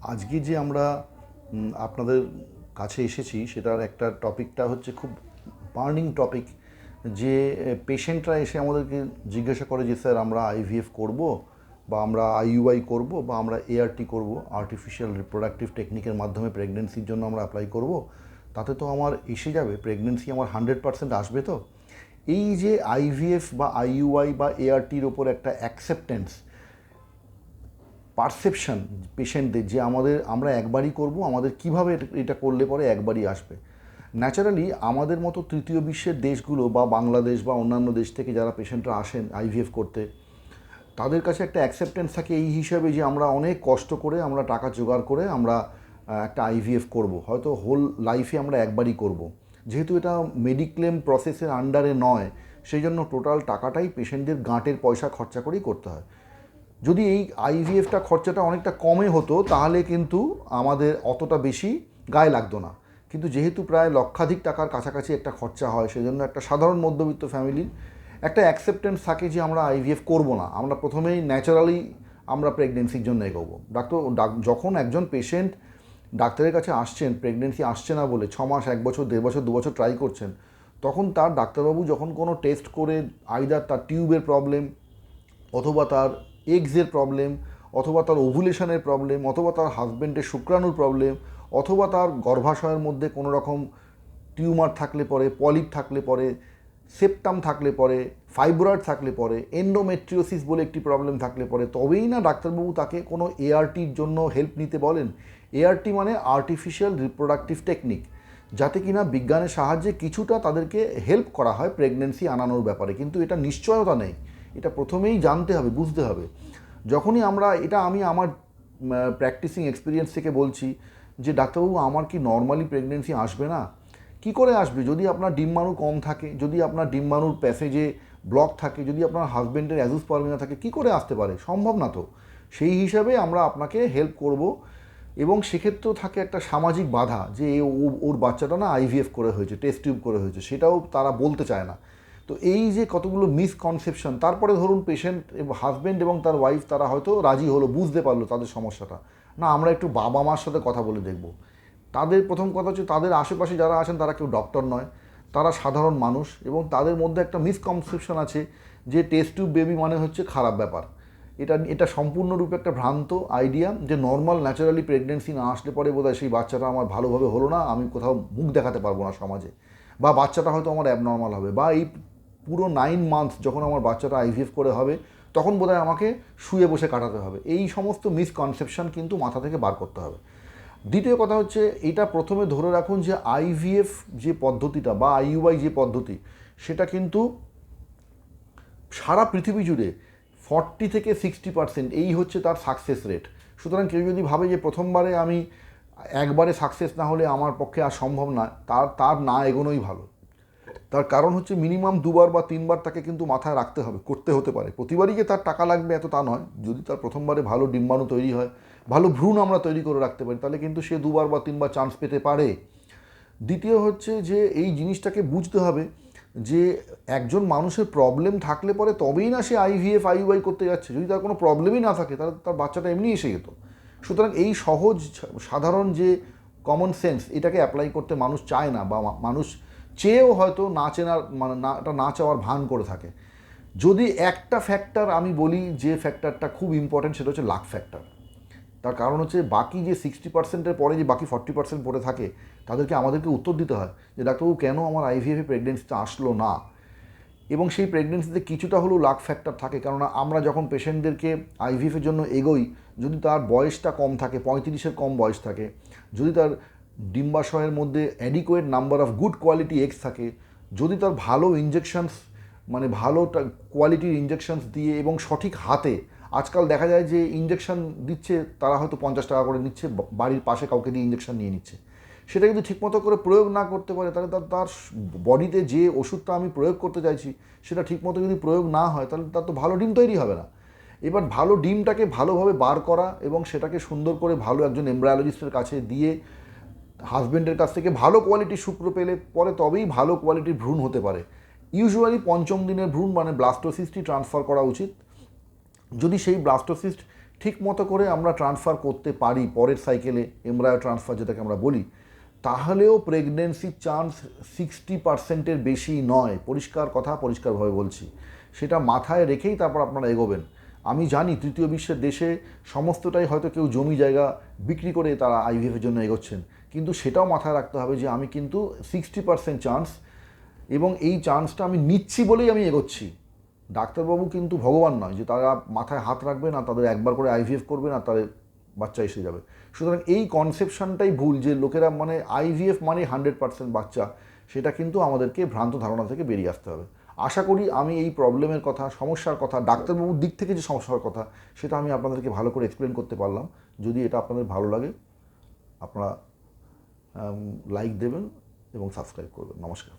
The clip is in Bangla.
আজকে যে আমরা আপনাদের কাছে এসেছি সেটার একটা টপিকটা হচ্ছে খুব বার্নিং টপিক। যে পেশেন্টরা এসে আমাদেরকে জিজ্ঞাসা করে যে স্যার আমরা আইভিএফ করব, বা আমরা আইইউআই করব, বা আমরা এআরটি করব, আর্টিফিশিয়াল রিপ্রোডাক্টিভ টেকনিকের মাধ্যমে প্রেগনেন্সির জন্য আমরা অ্যাপ্লাই করব, তাতে তো আমার এসে যাবে, প্রেগনেন্সি আমার 100% আসবে। তো এই যে আইভিএফ বা আইইউআই বা এআরটির ওপর একটা অ্যাকসেপ্টেন্স, পারসেপশন পেশেন্টদের যে আমরা একবারই করব, আমাদের কিভাবে এটা করলে পরে একবারই আসবে। ন্যাচারালি আমাদের মতো তৃতীয় বিশ্বের দেশগুলো বা বাংলাদেশ বা অন্যান্য দেশ থেকে যারা পেশেন্টরা আসেন আইভিএফ করতে, তাদের কাছে একটা অ্যাকসেপ্টেন্স থাকে এই হিসাবে যে আমরা অনেক কষ্ট করে আমরা টাকা জোগাড় করে আমরা একটা আইভিএফ করব, হয়তো হোল লাইফে আমরা একবারই করব। যেহেতু এটা মেডিক্লেম প্রসেসের আন্ডারে নয়, সেই জন্য টোটাল টাকাটাই পেশেন্টদের গাঁটের পয়সা খরচা করেই করতে হয়। যদি এই আইভিএফটা খরচাটা অনেকটা কমে হতো তাহলে কিন্তু আমাদের অতটা বেশি গায়ে লাগতো না। কিন্তু যেহেতু প্রায় লক্ষাধিক টাকার কাছাকাছি একটা খরচা হয়, সেজন্য একটা সাধারণ মধ্যবিত্ত ফ্যামিলির একটা অ্যাকসেপ্টেন্স থাকে যে আমরা আইভিএফ করব না, আমরা প্রথমেই ন্যাচারালি আমরা প্রেগনেন্সির জন্য এগোবো। যখন একজন পেশেন্ট ডাক্তারের কাছে আসছেন প্রেগনেন্সি আসছে না বলে 6 মাস, 1 বছর, 1.5 বছর, 2 বছর ট্রাই করছেন, তখন তার ডাক্তারবাবু যখন কোনো টেস্ট করে আইদার তার টিউবের প্রবলেম, অথবা তার এগসের প্রবলেম, অথবা তার ওভুলেশনের প্রবলেম, অথবা তার হাজব্যান্ডের শুক্রাণুর প্রবলেম, অথবা তার গর্ভাশয়ের মধ্যে কোনো রকম টিউমার থাকলে পরে, পলিপ থাকলে পরে, সেপ্টাম থাকলে পরে, ফাইব্রয়েড থাকলে পরে, এন্ডোমেট্রিওসিস বলে একটি প্রবলেম থাকলে পরে, তবেই না ডাক্তারবাবু তাকে কোনো এআরটির জন্য হেল্প নিতে বলেন। এআরটি মানে আর্টিফিশিয়াল রিপ্রোডাক্টিভ টেকনিক, যাতে কিনা বিজ্ঞানের সাহায্যে কিছুটা তাদেরকে হেল্প করা হয় প্রেগনেন্সি আনানোর ব্যাপারে। কিন্তু এটা নিশ্চয়তা নেই, এটা প্রথমেই জানতে হবে, বুঝতে হবে। যখনই আমরা আমি আমার প্র্যাকটিসিং এক্সপিরিয়েন্স থেকে বলছি যে ডাক্তারবাবু আমার কি নর্মালি প্রেগনেন্সি আসবে না? কি করে আসবে? যদি আপনার ডিম্বাণু কম থাকে, যদি আপনার ডিম্বাণুর প্যাসেজে ব্লক থাকে, যদি আপনার হাজব্যান্ডের অ্যাজোস্পার্মিয়া থাকে, কি করে আসতে পারে? সম্ভব না তো। সেই হিসাবে আমরা আপনাকে হেল্প করব। এবং সেক্ষেত্রেও থাকে একটা সামাজিক বাধা যে ওর বাচ্চাটা না আইভিএফ করে হয়েছে, টেস্ট টিউব করে হয়েছে, সেটাও তারা বলতে চায় না। তো এই যে কতগুলো মিসকনসেপশন, তারপরে ধরুন পেশেন্ট এবং হাজব্যান্ড এবং তার ওয়াইফ তারা হয়তো রাজি হলো, বুঝতে পারলো তাদের সমস্যাটা, না আমরা একটু বাবা মার সাথে কথা বলে দেখব। তাদের প্রথম কথা হচ্ছে তাদের আশেপাশে যারা আছেন তারা কেউ ডক্টর নয়, তারা সাধারণ মানুষ, এবং তাদের মধ্যে একটা মিসকনসেপশন আছে যে টেস্ট টিউব বেবি মানে হচ্ছে খারাপ ব্যাপার। এটা সম্পূর্ণরূপে একটা ভ্রান্ত আইডিয়া যে নর্মাল ন্যাচারালি প্রেগনেন্সি না আসলে পরে বোধহয় সেই বাচ্চাটা আমার ভালোভাবে হলো না, আমি কোথাও মুখ দেখাতে পারবো না সমাজে, বা বাচ্চাটা হয়তো আমার অ্যাবনর্মাল হবে, বা এই পুরো 9 মান্থস যখন আমার বাচ্চাটা আইভিএফ করে হবে তখন বোধহয় আমাকে শুয়ে বসে কাটাতে হবে। এই সমস্ত মিসকনসেপশন কিন্তু মাথা থেকে বার করতে হবে। দ্বিতীয় কথা হচ্ছে, এটা প্রথমে ধরে রাখুন যে আইভিএফ যে পদ্ধতিটা বা আইইউআই যে পদ্ধতি, সেটা কিন্তু সারা পৃথিবী জুড়ে 40 থেকে 60% এই হচ্ছে তার সাকসেস রেট। সুতরাং কেউ যদি ভাবে যে প্রথমবারে আমি একবারে সাকসেস না হলে আমার পক্ষে আর সম্ভব না, তার না এগোনোই ভালো। তার কারণ হচ্ছে মিনিমাম 2বার বা 3বার তাকে কিন্তু মাথায় রাখতে হবে, করতে হতে পারে। প্রতিবারই যে তার টাকা লাগবে এত তা নয়। যদি তার প্রথমবারে ভালো ডিম্বাণু তৈরি হয়, ভালো ভ্রূণ আমরা তৈরি করে রাখতে পারি, তাহলে কিন্তু সে 2বার বা 3বার চান্স পেতে পারে। দ্বিতীয় হচ্ছে যে এই জিনিসটাকে বুঝতে হবে যে একজন মানুষের প্রবলেম থাকলে পরে তবেই না সে আইভিএফ আইইউআই করতে যাচ্ছে। যদি তার কোনো প্রবলেমই না থাকে তাহলে তার বাচ্চাটা এমনি এসে যেত। সুতরাং এই সহজ সাধারণ যে কমন সেন্স, এটাকে অ্যাপ্লাই করতে মানুষ চায় না, বা মানুষ চেয়েও হয়তো না চেনার মানে না, এটা না চাওয়ার ভান করে থাকে। যদি একটা ফ্যাক্টর আমি বলি যে ফ্যাক্টরটা খুব ইম্পর্টেন্ট, সেটা হচ্ছে লাক ফ্যাক্টর। তার কারণ হচ্ছে বাকি যে 60%-এর পরে যে বাকি 40% পড়ে থাকে, তাদেরকে আমাদেরকে উত্তর দিতে হয় যে ডাক্তারবাবু কেন আমার আইভিএফে প্রেগনেন্সিটা আসলো না। এবং সেই প্রেগনেন্সিতে কিছুটা হলেও লাক ফ্যাক্টর থাকে, কেননা আমরা যখন পেশেন্টদেরকে আইভিএফের জন্য এগোই, যদি তার বয়সটা কম থাকে, 35-এর কম বয়স থাকে, যদি তার ডিম্বাশয়ের মধ্যে adequate number of good quality eggs থাকে, যদি তার ভালো ইঞ্জেকশনস মানে ভালো কোয়ালিটির ইঞ্জেকশনস দিয়ে এবং সঠিক হাতে, আজকাল দেখা যায় যে ইঞ্জেকশন দিচ্ছে তারা হয়তো 50 টাকা করে নিচ্ছে, বাড়ির পাশে কাউকে দিয়ে ইঞ্জেকশন নিয়ে নিচ্ছে, সেটা যদি ঠিকমতো করে প্রয়োগ না করতে পারে, তাহলে তার বডিতে যে ওষুধটা আমি প্রয়োগ করতে চাইছি সেটা ঠিকমতো যদি প্রয়োগ না হয়, তাহলে তার তো ভালো ডিম তৈরি হবে না। এবার ভালো ডিমটাকে ভালোভাবে বার করা এবং সেটাকে সুন্দর করে ভালো একজন এমব্রায়োলজিস্টের কাছে দিয়ে হাজব্যান্ডের কাছ থেকে ভালো কোয়ালিটির শুক্র পেলে পরে তবেই ভালো কোয়ালিটির ভ্রূণ হতে পারে। ইউজুয়ালি 5ম দিনের ভ্রূণ মানে ব্লাস্টোসিস্টই ট্রান্সফার করা উচিত। যদি সেই ব্লাস্টোসিস্ট ঠিক মতো করে আমরা ট্রান্সফার করতে পারি পরের সাইকেলে, এমব্রায়ো ট্রান্সফার যেটাকে আমরা বলি, তাহলেও প্রেগনেন্সির চান্স 60%-এর বেশি নয়। পরিষ্কার কথা, পরিষ্কারভাবে বলছি। সেটা মাথায় রেখেই তারপর আপনারা এগোবেন। আমি জানি তৃতীয় বিশ্বের দেশে সমস্তটাই হয়তো কেউ জমি জায়গা বিক্রি করে তারা আইভিএফের জন্য এগোচ্ছেন, কিন্তু সেটাও মাথায় রাখতে হবে যে আমি কিন্তু 60% চান্স, এবং এই চান্সটা আমি নিচ্ছি বলেই আমি এগোচ্ছি। ডাক্তারবাবু কিন্তু ভগবান নয় যে তারা মাথায় হাত রাখবে না, তাদের একবার করে আইভিএফ করবে না, তাদের বাচ্চা এসে যাবে। সুতরাং এই কনসেপশনটাই ভুল, যে লোকেরা মানে আইভিএফ মানে 100% বাচ্চা, সেটা কিন্তু আমাদেরকে ভ্রান্ত ধারণা থেকে বেরিয়ে আসতে হবে। আশা করি আমি এই প্রবলেমের কথা, সমস্যার কথা, ডাক্তারবাবুর দিক থেকে যে সমস্যার কথা, সেটা আমি আপনাদেরকে ভালো করে এক্সপ্লেন করতে পারলাম। যদি এটা আপনাদের ভালো লাগে, আপনারা লাইক দেবেন এবং সাবস্ক্রাইব করবেন। নমস্কার।